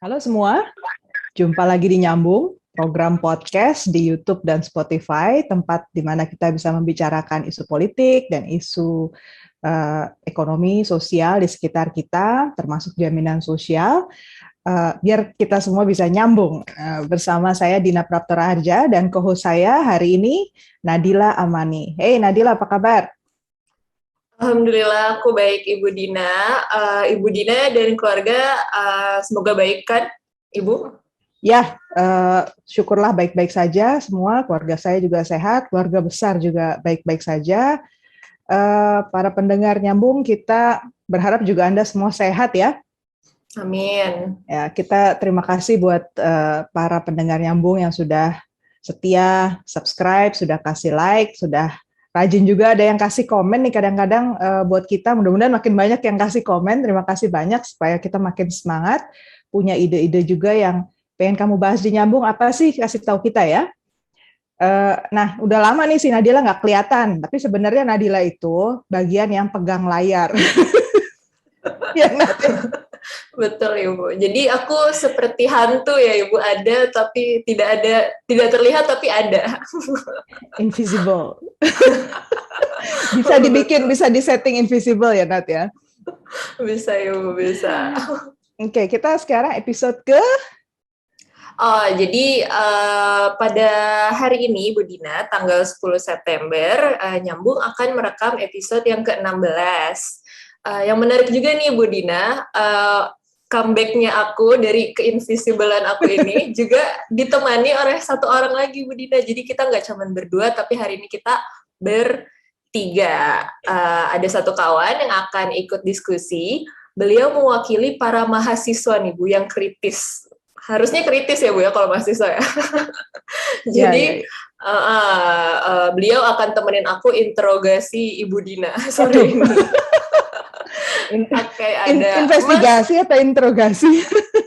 Halo semua, jumpa lagi di Nyambung, program podcast di YouTube dan Spotify, tempat di mana kita bisa membicarakan isu politik dan isu ekonomi, sosial di sekitar kita, termasuk jaminan sosial, biar kita semua bisa nyambung. Bersama saya Dina Praptora Harja dan co-host saya hari ini Nadila Amani. Hey Nadila, apa kabar? Alhamdulillah, aku baik Ibu Dina. Ibu Dina dan keluarga semoga baik kan, Ibu? Ya, syukurlah baik-baik saja semua. Keluarga saya juga sehat, keluarga besar juga baik-baik saja. Para pendengar Nyambung, kita berharap juga Anda semua sehat ya. Amin. Ya, kita terima kasih buat para pendengar Nyambung yang sudah setia, subscribe, sudah kasih like, sudah rajin juga ada yang kasih komen nih kadang-kadang buat kita. Mudah-mudahan makin banyak yang kasih komen. Terima kasih banyak supaya kita makin semangat. Punya ide-ide juga yang pengen kamu bahas di Nyambung, apa sih? Kasih tahu kita ya. Nah, udah lama nih si Nadila nggak kelihatan, tapi sebenarnya Nadila itu bagian yang pegang layar. Ya, Betul Ibu. Jadi aku seperti hantu ya Ibu, ada tapi tidak terlihat tapi ada. invisible. Bisa dibikin, bisa disetting invisible ya Nat ya. Bisa Ibu, bisa. Oke, kita sekarang episode ke Jadi pada hari ini Bu Dina, tanggal 10 September, Nyambung akan merekam episode yang ke-16. Yang menarik juga nih Bu Dina, comeback-nya aku dari keinvisiblean aku ini juga ditemani oleh satu orang lagi Bu Dina. Jadi kita nggak cuma berdua, tapi hari ini kita bertiga. Ada satu kawan yang akan ikut diskusi. Beliau mewakili para mahasiswa nih Bu, yang kritis. Harusnya kritis ya Bu ya kalau mahasiswa ya. Jadi beliau akan temenin aku interogasi Ibu Dina sore ini. Investigasi atau interogasi?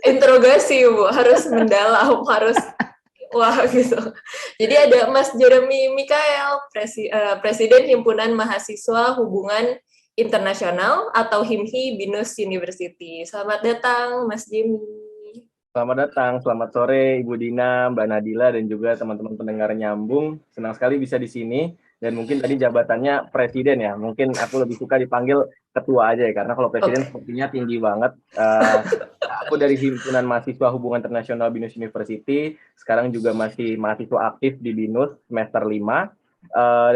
Interogasi Bu, harus mendalam, harus wah gitu. Jadi ada Mas Jeremy Mikael, Presiden Himpunan Mahasiswa Hubungan Internasional atau HIMHI BINUS University. Selamat datang Mas Jeremy. Selamat datang, selamat sore Ibu Dina, Mbak Nadila, dan juga teman-teman pendengar Nyambung. Senang sekali bisa di sini, dan mungkin tadi jabatannya Presiden ya, mungkin aku lebih suka dipanggil Ketua aja ya, karena kalau Presiden sepertinya tinggi banget. Aku dari Himpunan Mahasiswa Hubungan Internasional BINUS University, sekarang juga masih mahasiswa aktif di BINUS semester 5,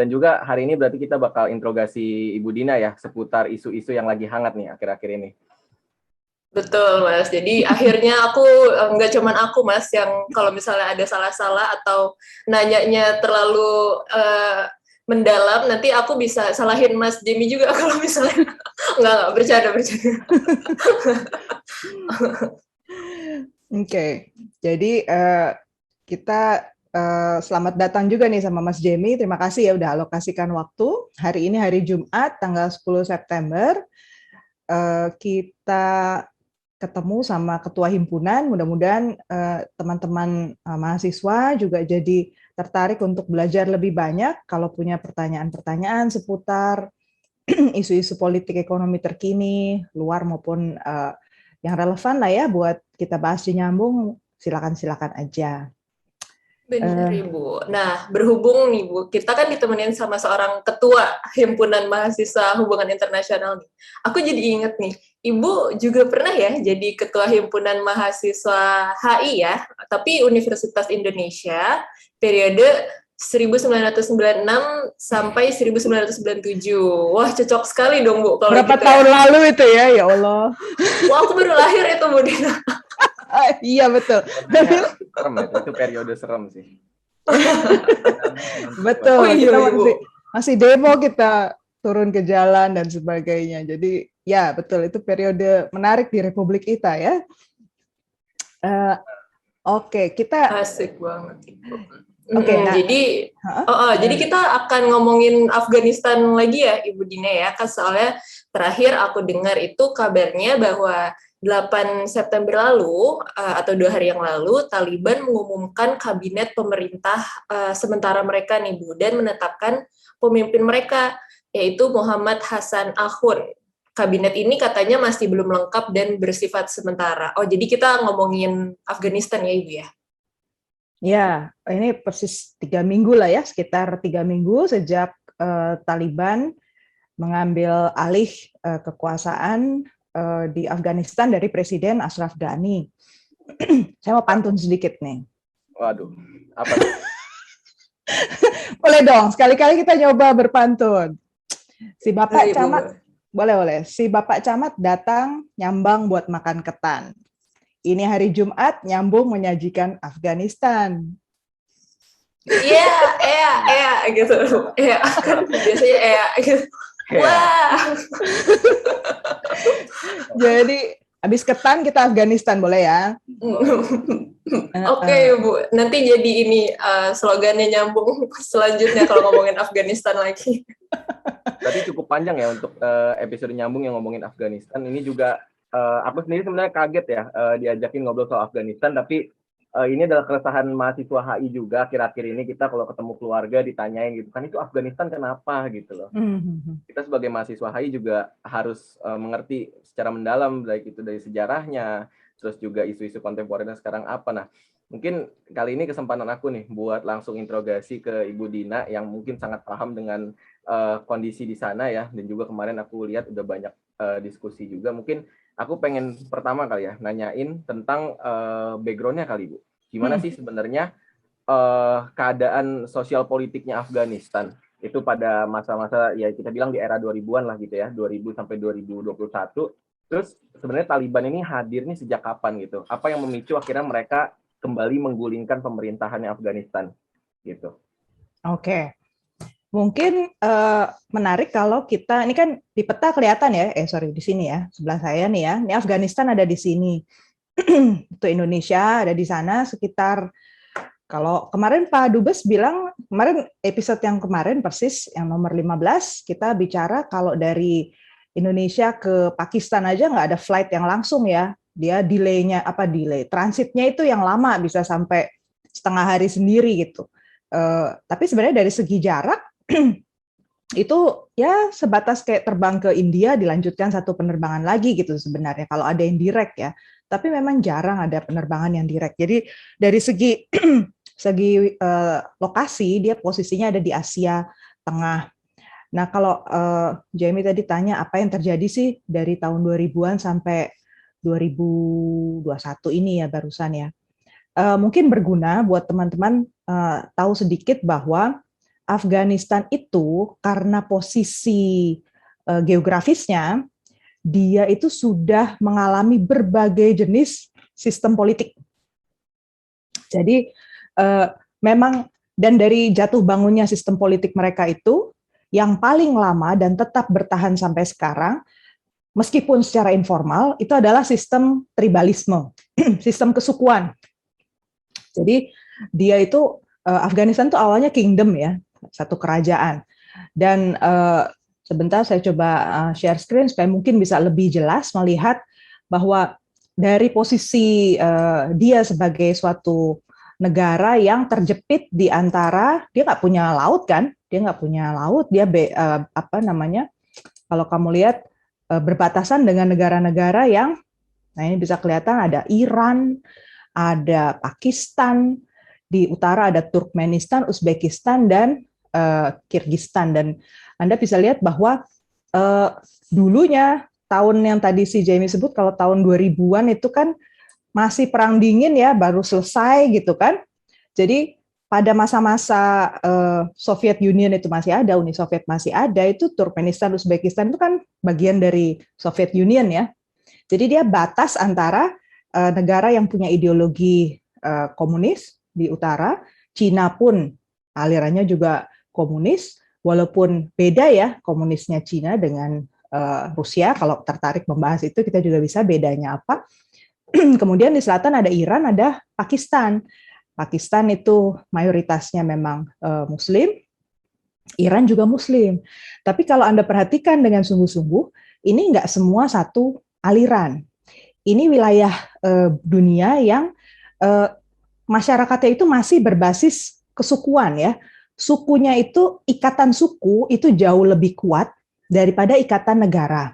dan juga hari ini berarti kita bakal interogasi Ibu Dina ya, seputar isu-isu yang lagi hangat nih akhir-akhir ini. Betul Mas, jadi akhirnya aku, nggak cuman aku Mas, yang kalau misalnya ada salah-salah atau nanyanya terlalu mendalam, nanti aku bisa salahin Mas Jimmy juga kalau misalnya, nggak, bercanda. Oke, jadi kita selamat datang juga nih sama Mas Jamie, terima kasih ya udah alokasikan waktu. Hari ini hari Jumat, tanggal 10 September, kita ketemu sama ketua himpunan, mudah-mudahan teman-teman mahasiswa juga jadi tertarik untuk belajar lebih banyak kalau punya pertanyaan-pertanyaan seputar isu-isu politik ekonomi terkini, luar maupun yang relevan lah ya buat kita bahas di Nyambung, silakan aja. Benar Ibu. Nah, berhubung nih Bu, kita kan ditemenin sama seorang ketua Himpunan Mahasiswa Hubungan Internasional nih. Aku jadi inget nih, Ibu juga pernah ya jadi ketua Himpunan Mahasiswa HI ya, tapi Universitas Indonesia, periode 1996 sampai 1997. Wah, cocok sekali dong Bu kalau berapa gitu tahun lalu itu ya Allah. Wah, aku baru lahir itu Bu Dina. Iya betul. Serem ya, itu periode serem sih. Betul, kita masih demo, kita turun ke jalan dan sebagainya. Jadi ya betul, itu periode menarik di Republik kita ya. Oke, kita asik banget. Oke, nah, jadi kita akan ngomongin Afghanistan lagi ya Ibu Dina ya, kan soalnya terakhir aku dengar itu kabarnya bahwa 8 September lalu atau 2 hari yang lalu Taliban mengumumkan kabinet pemerintah sementara mereka nih Bu, dan menetapkan pemimpin mereka yaitu Muhammad Hassan Akhund. kabinet ini katanya masih belum lengkap dan bersifat sementara. Oh, jadi kita ngomongin Afghanistan ya, Ibu ya? Ya, ini persis 3 minggu lah ya, sekitar 3 minggu sejak Taliban mengambil alih kekuasaan di Afghanistan dari Presiden Ashraf Ghani. Saya mau pantun sedikit nih. Waduh, apa tuh? Boleh dong, sekali-kali kita nyoba berpantun. Si Bapak Camat, boleh. Si Bapak Camat datang nyambang buat makan ketan. Ini hari Jumat nyambung menyajikan Afghanistan. Iya, gitu. Iya, kan biasanya gitu. Wah. Jadi habis ketan kita Afghanistan, boleh ya? Oke, Bu. Nanti jadi ini slogannya nyambung selanjutnya kalau ngomongin Afghanistan lagi. Tadi cukup panjang ya untuk episode nyambung yang ngomongin Afghanistan. Ini juga aku sendiri sebenarnya kaget ya diajakin ngobrol soal Afghanistan, tapi ini adalah keresahan mahasiswa HI juga. Akhir-akhir ini kita kalau ketemu keluarga ditanyain gitu kan, itu Afghanistan kenapa gitu loh. Kita sebagai mahasiswa HI juga harus mengerti secara mendalam, baik itu dari sejarahnya, terus juga isu-isu kontemporer sekarang apa. Nah, mungkin kali ini kesempatan aku nih buat langsung interogasi ke Ibu Dina yang mungkin sangat paham dengan kondisi di sana ya, dan juga kemarin aku lihat udah banyak diskusi juga. Mungkin aku pengen pertama kali ya nanyain tentang background-nya kali, Bu. Gimana sih sebenarnya keadaan sosial politiknya Afghanistan itu pada masa-masa ya kita bilang di era 2000-an lah gitu ya, 2000 sampai 2021. Terus sebenarnya Taliban ini hadir nih sejak kapan gitu? Apa yang memicu akhirnya mereka kembali menggulingkan pemerintahannya Afghanistan gitu? Oke. Mungkin menarik kalau kita, ini kan di peta kelihatan ya, di sini ya, sebelah saya nih ya, ini Afghanistan ada di sini, itu Indonesia ada di sana sekitar, kalau kemarin Pak Dubes bilang, kemarin episode yang kemarin persis, yang nomor 15, kita bicara kalau dari Indonesia ke Pakistan aja nggak ada flight yang langsung ya, dia delay-nya, transitnya itu yang lama, bisa sampai setengah hari sendiri gitu. Tapi sebenarnya dari segi jarak, itu ya sebatas kayak terbang ke India dilanjutkan satu penerbangan lagi gitu sebenarnya kalau ada yang direct ya, tapi memang jarang ada penerbangan yang direct. Jadi dari segi lokasi dia posisinya ada di Asia Tengah. Nah kalau Jamie tadi tanya apa yang terjadi sih dari tahun 2000-an sampai 2021 ini ya barusan ya, mungkin berguna buat teman-teman tahu sedikit bahwa Afghanistan itu karena posisi geografisnya, dia itu sudah mengalami berbagai jenis sistem politik. Jadi memang, dan dari jatuh bangunnya sistem politik mereka itu, yang paling lama dan tetap bertahan sampai sekarang, meskipun secara informal, itu adalah sistem tribalisme, sistem kesukuan. Jadi dia itu, Afghanistan itu awalnya kingdom ya, satu kerajaan. Dan sebentar saya coba share screen supaya mungkin bisa lebih jelas melihat bahwa dari posisi dia sebagai suatu negara yang terjepit di antara, dia nggak punya laut kan, dia kalau kamu lihat berbatasan dengan negara-negara yang, nah ini bisa kelihatan ada Iran, ada Pakistan, di utara ada Turkmenistan, Uzbekistan, dan Kirgistan. Dan Anda bisa lihat bahwa dulunya tahun yang tadi si Jamie sebut, kalau tahun 2000-an itu kan masih perang dingin ya, baru selesai gitu kan. Jadi pada masa-masa Soviet Union itu masih ada, Uni Soviet masih ada, itu Turkmenistan, Uzbekistan itu kan bagian dari Soviet Union ya. Jadi dia batas antara negara yang punya ideologi komunis di utara, Cina pun alirannya juga komunis, walaupun beda ya komunisnya Cina dengan Rusia. Kalau tertarik membahas itu kita juga bisa bedanya apa. Kemudian di selatan ada Iran, ada Pakistan. Pakistan itu mayoritasnya memang Muslim, Iran juga Muslim. Tapi kalau Anda perhatikan dengan sungguh-sungguh, ini nggak semua satu aliran. Ini wilayah dunia yang masyarakatnya itu masih berbasis kesukuan ya. Sukunya itu, ikatan suku itu jauh lebih kuat daripada ikatan negara.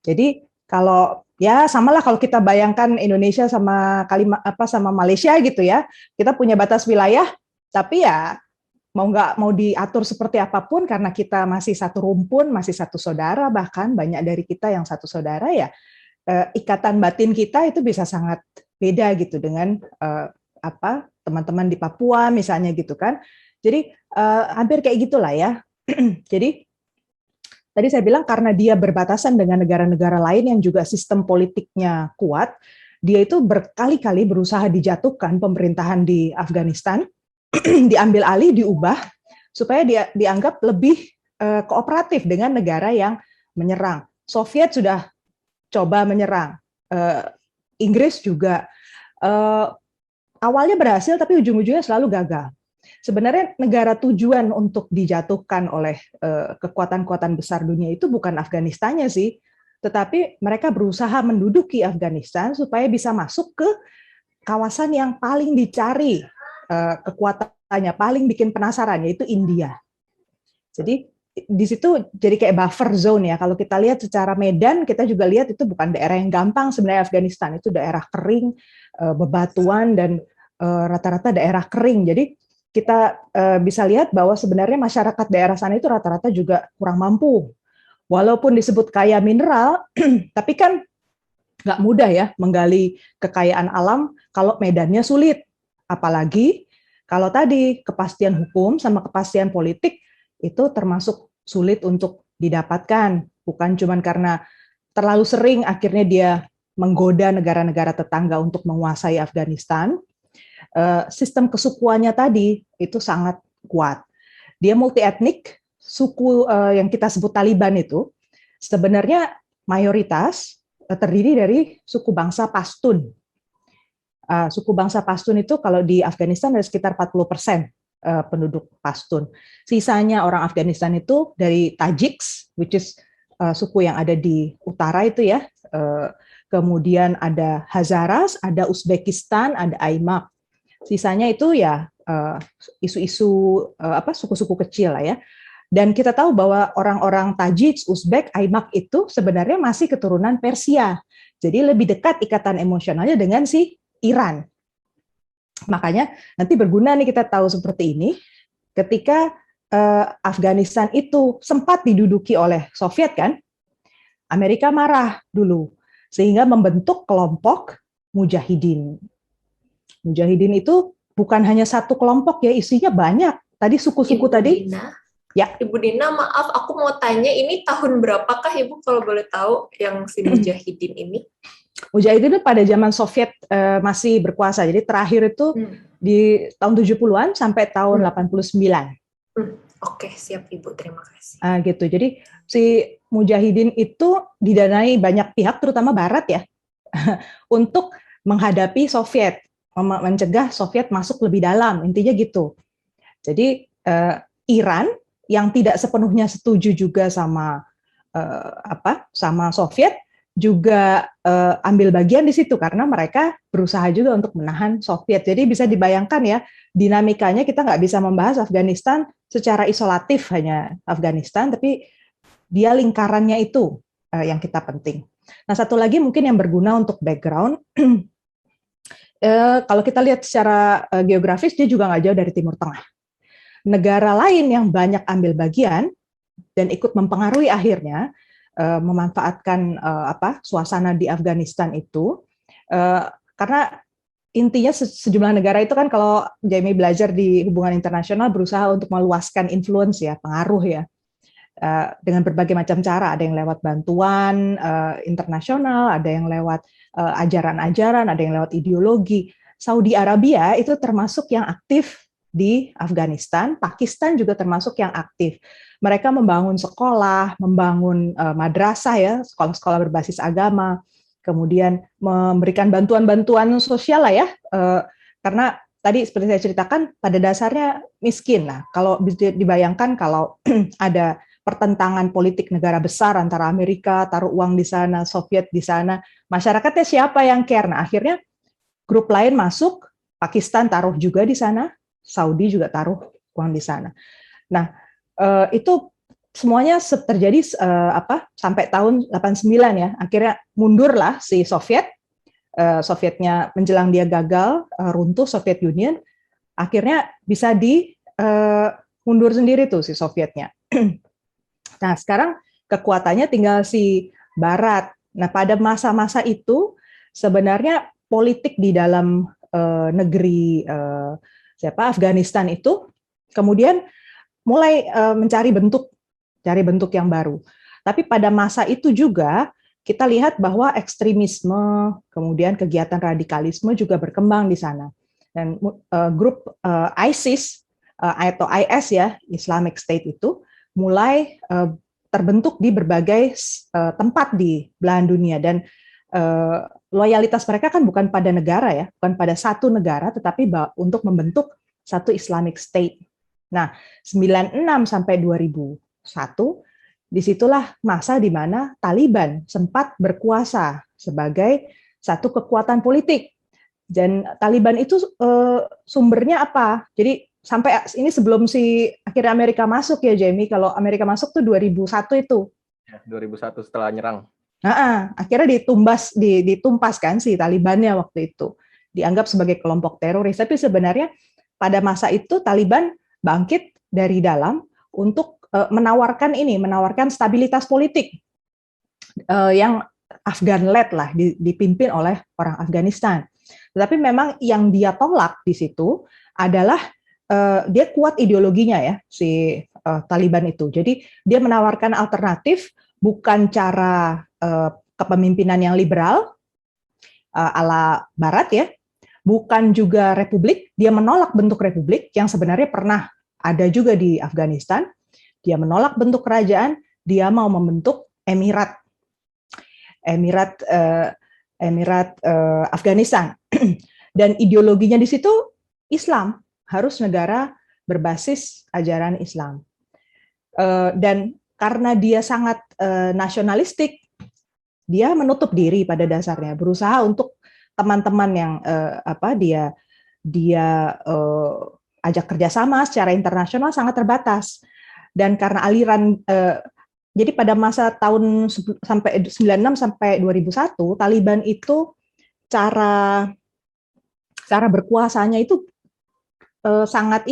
Jadi kalau ya samalah kalau kita bayangkan Indonesia sama sama Malaysia gitu ya, kita punya batas wilayah, tapi ya mau diatur seperti apapun karena kita masih satu rumpun, masih satu saudara, bahkan banyak dari kita yang satu saudara ya, ikatan batin kita itu bisa sangat beda gitu dengan teman-teman di Papua misalnya gitu kan. Jadi hampir kayak gitulah ya. Jadi tadi saya bilang karena dia berbatasan dengan negara-negara lain yang juga sistem politiknya kuat, dia itu berkali-kali berusaha dijatuhkan pemerintahan di Afghanistan, diambil alih, diubah, supaya dia dianggap lebih kooperatif dengan negara yang menyerang. Soviet sudah coba menyerang, Inggris juga awalnya berhasil, tapi ujung-ujungnya selalu gagal. Sebenarnya negara tujuan untuk dijatuhkan oleh kekuatan-kekuatan besar dunia itu bukan Afghanistannya sih, tetapi mereka berusaha menduduki Afghanistan supaya bisa masuk ke kawasan yang paling dicari kekuatannya, paling bikin penasaran, yaitu India. Jadi di situ jadi kayak buffer zone ya. Kalau kita lihat secara medan, kita juga lihat itu bukan daerah yang gampang sebenarnya Afghanistan, itu daerah kering, bebatuan, dan rata-rata daerah kering. Jadi kita bisa lihat bahwa sebenarnya masyarakat daerah sana itu rata-rata juga kurang mampu. Walaupun disebut kaya mineral, tapi kan nggak mudah ya menggali kekayaan alam kalau medannya sulit. Apalagi kalau tadi kepastian hukum sama kepastian politik itu termasuk sulit untuk didapatkan. Bukan cuma karena terlalu sering akhirnya dia menggoda negara-negara tetangga untuk menguasai Afghanistan, sistem kesukuannya tadi itu sangat kuat. Dia multi etnik, suku yang kita sebut Taliban itu sebenarnya mayoritas terdiri dari suku bangsa Pashtun. Suku bangsa Pashtun itu kalau di Afghanistan ada sekitar 40% penduduk Pashtun. Sisanya orang Afghanistan itu dari Tajiks, which is suku yang ada di utara itu ya. Kemudian ada Hazaras, ada Uzbekistan, ada Aimaq. Sisanya itu ya isu-isu suku-suku kecil lah ya. Dan kita tahu bahwa orang-orang Tajik, Uzbek, Aimaq itu sebenarnya masih keturunan Persia. Jadi lebih dekat ikatan emosionalnya dengan si Iran. Makanya nanti berguna nih kita tahu seperti ini ketika Afghanistan itu sempat diduduki oleh Soviet kan, Amerika marah dulu sehingga membentuk kelompok Mujahidin. Mujahidin itu bukan hanya satu kelompok ya, isinya banyak. Tadi suku-suku tadi. Ya. Ibu Dina, maaf, aku mau tanya, ini tahun berapakah Ibu kalau boleh tahu yang si Mujahidin ini? Mujahidin itu pada zaman Soviet masih berkuasa. Jadi terakhir itu di tahun 70-an sampai tahun 89. Oke, siap Ibu, terima kasih. Gitu. Jadi si Mujahidin itu didanai banyak pihak, terutama Barat ya, untuk menghadapi Soviet, mencegah Soviet masuk lebih dalam, intinya gitu. Jadi Iran yang tidak sepenuhnya setuju juga sama sama Soviet juga ambil bagian di situ karena mereka berusaha juga untuk menahan Soviet. Jadi bisa dibayangkan ya dinamikanya, kita nggak bisa membahas Afghanistan secara isolatif hanya Afghanistan, tapi dia lingkarannya itu yang kita penting. Nah, satu lagi mungkin yang berguna untuk background, kalau kita lihat secara geografis dia juga nggak jauh dari Timur Tengah. Negara lain yang banyak ambil bagian dan ikut mempengaruhi akhirnya memanfaatkan suasana di Afghanistan itu, karena intinya sejumlah negara itu kan kalau Jamie belajar di hubungan internasional berusaha untuk meluaskan influence ya, pengaruh ya, dengan berbagai macam cara. Ada yang lewat bantuan internasional, ada yang lewat ajaran-ajaran, ada yang lewat ideologi. Saudi Arabia itu termasuk yang aktif di Afghanistan, Pakistan juga termasuk yang aktif. Mereka membangun sekolah, membangun madrasah ya, sekolah-sekolah berbasis agama, kemudian memberikan bantuan-bantuan sosial lah ya, karena tadi seperti saya ceritakan pada dasarnya miskin. Nah, kalau dibayangkan kalau ada pertentangan politik negara besar antara Amerika taruh uang di sana, Soviet di sana, masyarakatnya siapa yang care? Nah, akhirnya grup lain masuk, Pakistan taruh juga di sana, Saudi juga taruh uang di sana. Nah, itu semuanya terjadi sampai tahun 89 ya. Akhirnya mundurlah si Sovietnya menjelang dia gagal, runtuh Soviet Union, akhirnya bisa mundur sendiri tuh si Sovietnya. Nah, sekarang kekuatannya tinggal si Barat. Nah, pada masa-masa itu sebenarnya politik di dalam negeri Afghanistan itu kemudian mulai mencari bentuk yang baru. Tapi pada masa itu juga kita lihat bahwa ekstremisme, kemudian kegiatan radikalisme juga berkembang di sana. Dan grup ISIS atau IS ya, Islamic State itu mulai terbentuk di berbagai tempat di belahan dunia, dan loyalitas mereka kan bukan pada negara ya, bukan pada satu negara, tetapi untuk membentuk satu Islamic State. Nah, 96 sampai 2001 disitulah masa di mana Taliban sempat berkuasa sebagai satu kekuatan politik. Dan Taliban itu sumbernya apa? Jadi sampai ini sebelum si akhirnya Amerika masuk ya, Jamie. Kalau Amerika masuk tuh 2001 itu. Ya, 2001 setelah nyerang. Akhirnya ditumpas kan si Talibannya waktu itu. Dianggap sebagai kelompok teroris. Tapi sebenarnya pada masa itu Taliban bangkit dari dalam untuk menawarkan stabilitas politik yang Afghan-led lah, dipimpin oleh orang Afghanistan. Tetapi memang yang dia tolak di situ adalah dia kuat ideologinya ya, si Taliban itu. Jadi dia menawarkan alternatif, bukan cara kepemimpinan yang liberal ala Barat ya, bukan juga republik. Dia menolak bentuk republik yang sebenarnya pernah ada juga di Afghanistan. Dia menolak bentuk kerajaan, dia mau membentuk emirat Afghanistan. Dan ideologinya di situ Islam, harus negara berbasis ajaran Islam. Dan karena dia sangat nasionalistik, dia menutup diri pada dasarnya, berusaha untuk teman-teman yang dia ajak kerjasama secara internasional sangat terbatas. Dan karena aliran jadi pada masa tahun sampai 96 sampai 2001, Taliban itu cara berkuasanya itu sangat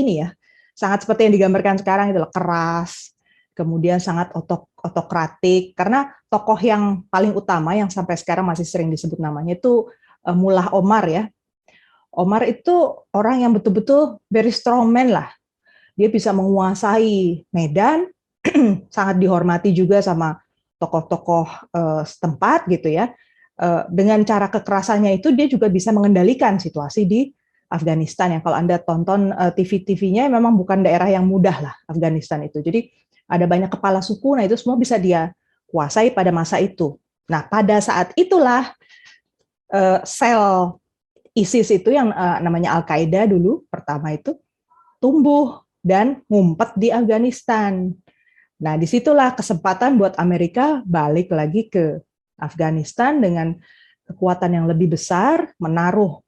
sangat seperti yang digambarkan sekarang, itu keras, kemudian sangat otokratik, karena tokoh yang paling utama yang sampai sekarang masih sering disebut namanya itu Mullah Omar ya. Omar itu orang yang betul-betul very strongman lah. Dia bisa menguasai medan, sangat dihormati juga sama tokoh-tokoh setempat gitu ya. Dengan cara kekerasannya itu dia juga bisa mengendalikan situasi di Afghanistan ya. Kalau Anda tonton TV-TV-nya memang bukan daerah yang mudah lah Afghanistan itu. Jadi ada banyak kepala suku, nah itu semua bisa dia kuasai pada masa itu. Nah pada saat itulah sel ISIS itu yang namanya Al-Qaeda dulu pertama itu tumbuh dan ngumpet di Afghanistan. Nah, disitulah kesempatan buat Amerika balik lagi ke Afghanistan dengan kekuatan yang lebih besar, menaruh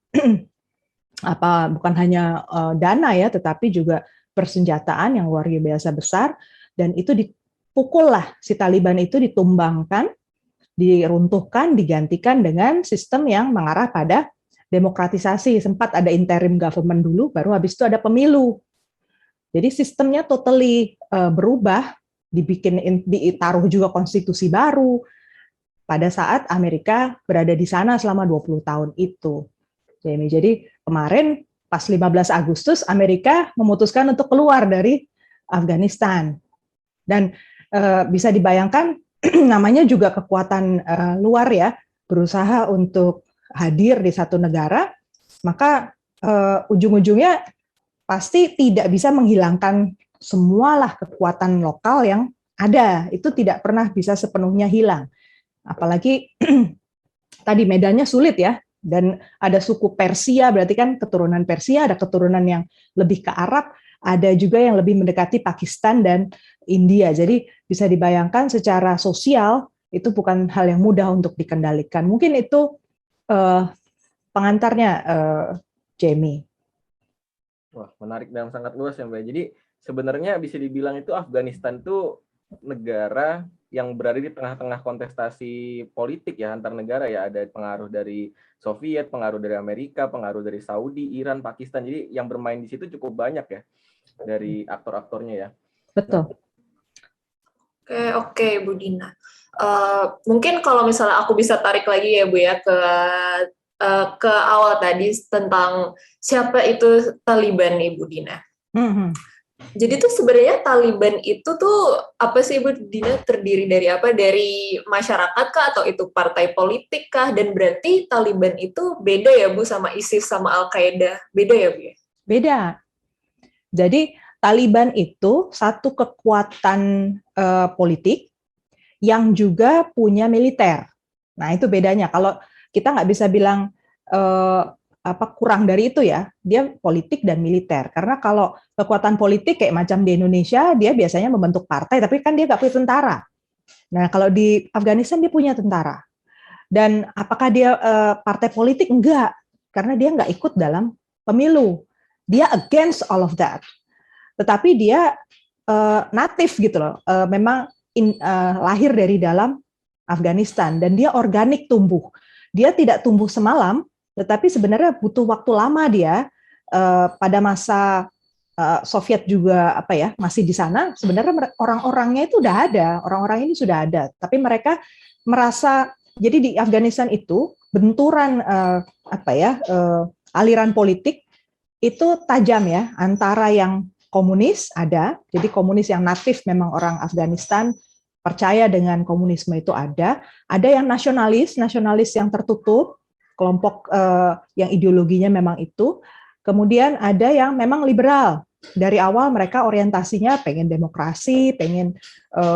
bukan hanya dana ya, tetapi juga persenjataan yang luar biasa besar, dan itu dipukullah si Taliban itu, ditumbangkan, diruntuhkan, digantikan dengan sistem yang mengarah pada demokratisasi. Sempat ada interim government dulu, baru habis itu ada pemilu. Jadi sistemnya totally berubah, ditaruh juga konstitusi baru pada saat Amerika berada di sana selama 20 tahun itu. Jadi kemarin pas 15 Agustus Amerika memutuskan untuk keluar dari Afghanistan. Dan bisa dibayangkan namanya juga kekuatan luar ya, berusaha untuk hadir di satu negara, maka ujung-ujungnya pasti tidak bisa menghilangkan semualah kekuatan lokal yang ada. Itu tidak pernah bisa sepenuhnya hilang. Apalagi tadi medannya sulit ya, dan ada suku Persia, berarti kan keturunan Persia, ada keturunan yang lebih ke Arab, ada juga yang lebih mendekati Pakistan dan India. Jadi bisa dibayangkan secara sosial itu bukan hal yang mudah untuk dikendalikan. Mungkin itu pengantarnya, Jamie. Wah, menarik dan sangat luas ya Mbak. Jadi sebenarnya bisa dibilang itu Afghanistan tuh negara yang berada di tengah-tengah kontestasi politik ya antar negara ya, ada pengaruh dari Soviet, pengaruh dari Amerika, pengaruh dari Saudi, Iran, Pakistan. Jadi yang bermain di situ cukup banyak ya dari aktor-aktornya ya. Betul. Oke, Bu Dina. Mungkin kalau misalnya aku bisa tarik lagi ya Bu ya ke awal tadi tentang siapa itu Taliban nih Bu Dina. Jadi tuh sebenarnya Taliban itu tuh apa sih Bu Dina, terdiri dari apa? Dari masyarakat kah atau itu partai politik kah? Dan berarti Taliban itu beda ya Bu sama ISIS sama Al-Qaeda? Beda ya Bu ya? Beda. Jadi Taliban itu satu kekuatan politik yang juga punya militer. Nah itu bedanya. Kalau kita nggak bisa bilang kurang dari itu ya, dia politik dan militer. Karena kalau kekuatan politik kayak macam di Indonesia, dia biasanya membentuk partai, tapi kan dia nggak punya tentara. Nah kalau di Afghanistan dia punya tentara. Dan apakah dia partai politik? Enggak, karena dia nggak ikut dalam pemilu. Dia against all of that. Tetapi dia natif gitu loh, memang lahir dari dalam Afghanistan dan dia organik tumbuh. Dia tidak tumbuh semalam, tetapi sebenarnya butuh waktu lama dia pada masa Soviet juga masih di sana. Sebenarnya orang-orangnya itu udah ada, orang-orang ini sudah ada, tapi mereka merasa jadi di Afghanistan itu benturan aliran politik itu tajam ya, antara yang komunis ada, jadi komunis yang natif memang orang Afghanistan percaya dengan komunisme itu ada yang nasionalis yang tertutup, kelompok yang ideologinya memang itu, kemudian ada yang memang liberal, dari awal mereka orientasinya pengen demokrasi, pengen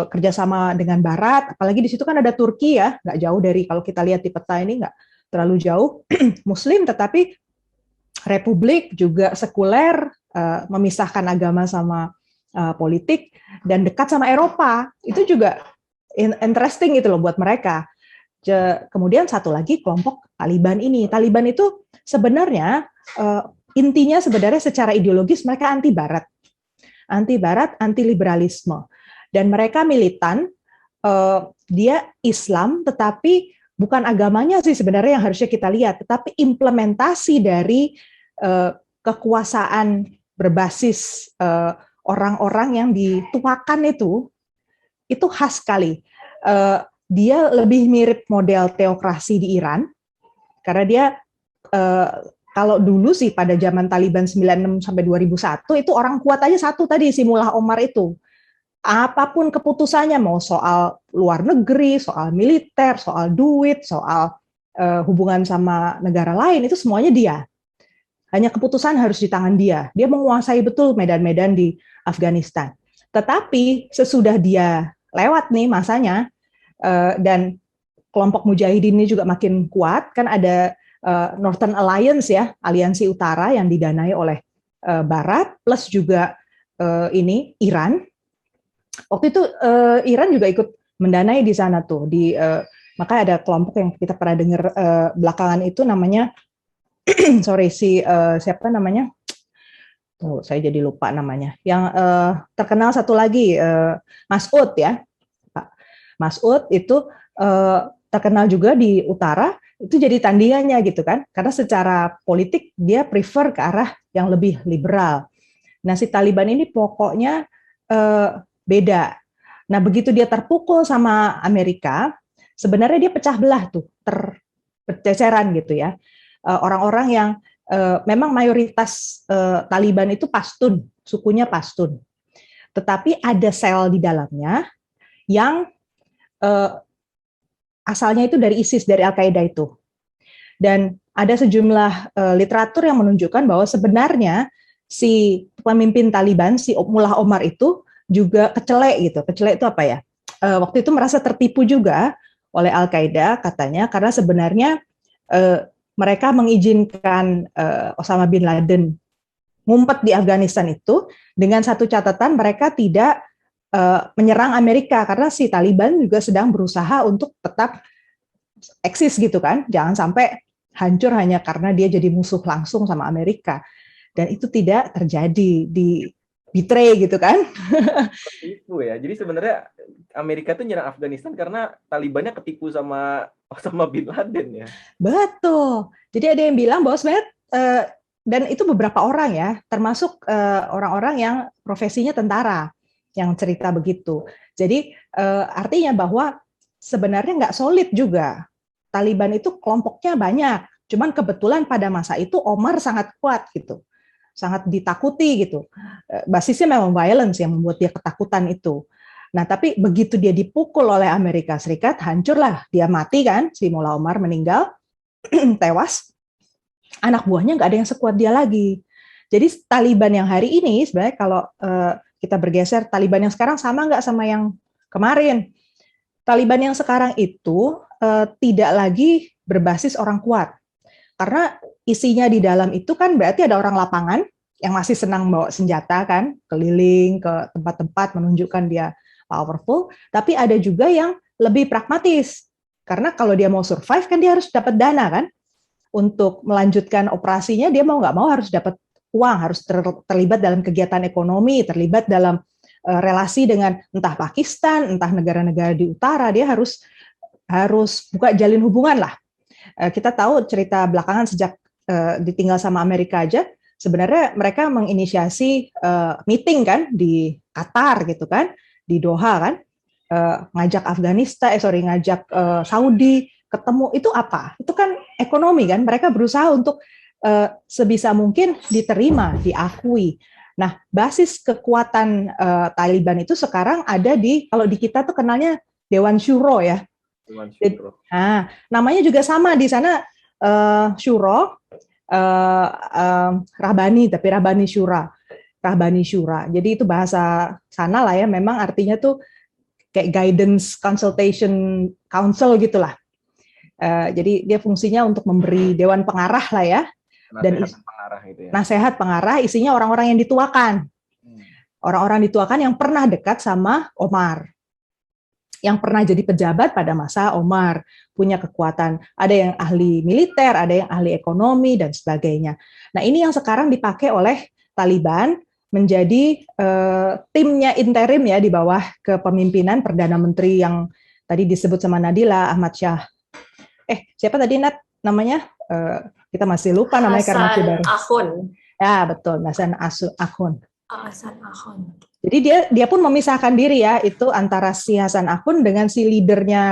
kerjasama dengan Barat, apalagi di situ kan ada Turki ya, nggak jauh dari, kalau kita lihat di peta ini nggak terlalu jauh, Muslim tetapi republik juga sekuler, memisahkan agama sama politik, dan dekat sama Eropa, itu juga interesting gitu loh buat mereka. Kemudian satu lagi kelompok Taliban ini. Taliban itu sebenarnya intinya sebenarnya secara ideologis mereka anti Barat, anti liberalisme, dan mereka militan. Dia Islam, tetapi bukan agamanya sih sebenarnya yang harusnya kita lihat, tetapi implementasi dari kekuasaan berbasis orang-orang yang dituakan itu khas sekali. Dia lebih mirip model teokrasi di Iran, karena dia kalau dulu sih pada zaman Taliban 96 sampai 2001 itu orang kuat aja satu tadi, si Mullah Omar itu. Apapun keputusannya, mau soal luar negeri, soal militer, soal duit, soal hubungan sama negara lain, itu semuanya dia. Hanya keputusan harus di tangan dia. Dia menguasai betul medan-medan di Afghanistan. Tetapi sesudah dia lewat nih masanya, dan kelompok mujahidin ini juga makin kuat, kan ada Northern Alliance ya, aliansi utara yang didanai oleh Barat, plus juga ini Iran. Waktu itu Iran juga ikut mendanai di sana tuh, makanya ada kelompok yang kita pernah dengar belakangan itu namanya siapa namanya? Tuh, saya jadi lupa namanya. Yang terkenal satu lagi Mas'ud ya. Pak Mas'ud itu terkenal juga di utara, itu jadi tandingannya gitu kan. Karena secara politik dia prefer ke arah yang lebih liberal. Nah, si Taliban ini pokoknya beda. Nah, begitu dia terpukul sama Amerika, sebenarnya dia pecah belah tuh, perceceran gitu ya. Orang-orang yang memang mayoritas Taliban itu Pashtun, sukunya Pashtun. Tetapi ada sel di dalamnya yang asalnya itu dari ISIS, dari Al-Qaeda itu. Dan ada sejumlah literatur yang menunjukkan bahwa sebenarnya si pemimpin Taliban, si Mullah Omar itu juga kecelek gitu. Kecelek itu apa ya? Waktu itu merasa tertipu juga oleh Al-Qaeda katanya, karena sebenarnya mereka mengizinkan Osama bin Laden ngumpet di Afghanistan itu dengan satu catatan, mereka tidak menyerang Amerika, karena si Taliban juga sedang berusaha untuk tetap eksis gitu kan, jangan sampai hancur hanya karena dia jadi musuh langsung sama Amerika. Dan itu tidak terjadi. Di betray gitu kan. Ketipu ya. Jadi sebenarnya Amerika tuh nyerang Afghanistan karena Talibannya ketipu sama Bin Laden ya. Betul. Jadi ada yang bilang bahwa sebenarnya dan itu beberapa orang ya, termasuk orang-orang yang profesinya tentara yang cerita begitu. Jadi artinya bahwa sebenarnya nggak solid juga. Taliban itu kelompoknya banyak, cuman kebetulan pada masa itu Omar sangat kuat gitu, sangat ditakuti gitu. Basisnya memang violence yang membuat dia ketakutan itu. Nah, tapi begitu dia dipukul oleh Amerika Serikat, hancurlah, dia mati kan, si Mullah Omar meninggal, tewas. Anak buahnya nggak ada yang sekuat dia lagi. Jadi Taliban yang hari ini sebenarnya kalau kita bergeser, Taliban yang sekarang sama nggak sama yang kemarin? Taliban yang sekarang itu tidak lagi berbasis orang kuat. Karena isinya di dalam itu kan berarti ada orang lapangan yang masih senang bawa senjata kan, keliling ke tempat-tempat menunjukkan dia powerful, tapi ada juga yang lebih pragmatis. Karena kalau dia mau survive kan dia harus dapat dana kan, untuk melanjutkan operasinya dia mau nggak mau harus dapat uang, harus terlibat dalam kegiatan ekonomi, terlibat dalam relasi dengan entah Pakistan, entah negara-negara di utara, dia harus buka jalin hubungan lah. Kita tahu cerita belakangan sejak ditinggal sama Amerika aja, sebenarnya mereka menginisiasi meeting kan di Qatar gitu kan, di Doha kan, ngajak ngajak Saudi ketemu, itu apa? Itu kan ekonomi kan, mereka berusaha untuk sebisa mungkin diterima, diakui. Nah, basis kekuatan Taliban itu sekarang ada kalau di kita tuh kenalnya Dewan Syuro ya. Dewan Syuro. Nah, namanya juga sama di sana Syuro, Rahbani, tapi Rahbani Syura. Jadi itu bahasa sana lah ya, memang artinya tuh kayak guidance consultation council gitulah. Jadi dia fungsinya untuk memberi dewan pengarah lah ya. Dan pengarah gitu ya. Nasihat pengarah isinya orang-orang yang dituakan. Orang-orang dituakan yang pernah dekat sama Omar. Yang pernah jadi pejabat pada masa Omar, punya kekuatan. Ada yang ahli militer, ada yang ahli ekonomi, dan sebagainya. Nah, ini yang sekarang dipakai oleh Taliban menjadi timnya interim ya, di bawah kepemimpinan Perdana Menteri yang tadi disebut sama Nadila, Ahmad Shah. Siapa tadi Nat namanya? Kita masih lupa namanya karena masih baru. Akhun. Ya, betul, Hasan Akhun. Hasan Akhun. Jadi dia pun memisahkan diri ya, itu antara si Hasan Akhun dengan si leadernya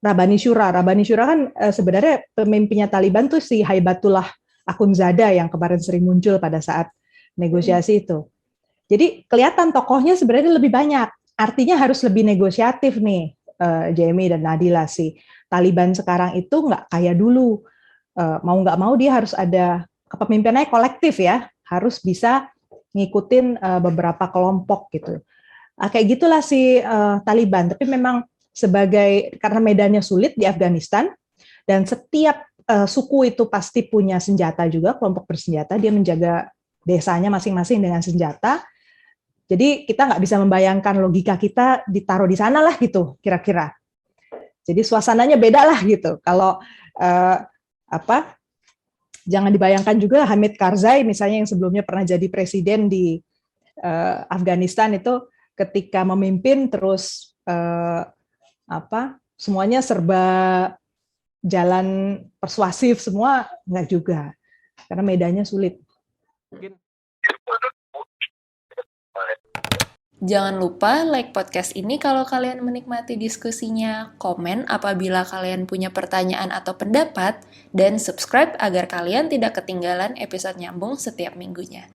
Rabbani Syura. Rabbani Syura kan sebenarnya pemimpinnya Taliban tuh si Haibatullah Akhundzada yang kemarin sering muncul pada saat negosiasi itu. Jadi kelihatan tokohnya sebenarnya lebih banyak. Artinya harus lebih negosiatif nih, Jamie dan Nadila. Si Taliban sekarang itu nggak kayak dulu. Mau nggak mau dia harus ada kepemimpinannya kolektif ya, harus bisa ngikutin beberapa kelompok gitu. Kayak gitulah si Taliban. Tapi memang karena medannya sulit di Afghanistan, dan setiap suku itu pasti punya senjata juga, kelompok bersenjata, dia menjaga desanya masing-masing dengan senjata. Jadi kita nggak bisa membayangkan logika kita ditaruh di sana lah gitu, kira-kira. Jadi suasananya beda lah gitu. Kalau jangan dibayangkan juga Hamid Karzai misalnya yang sebelumnya pernah jadi presiden di Afghanistan itu ketika memimpin terus semuanya serba jalan persuasif semua, enggak juga. Karena medannya sulit. Jangan lupa like podcast ini kalau kalian menikmati diskusinya, komen apabila kalian punya pertanyaan atau pendapat, dan subscribe agar kalian tidak ketinggalan episode nyambung setiap minggunya.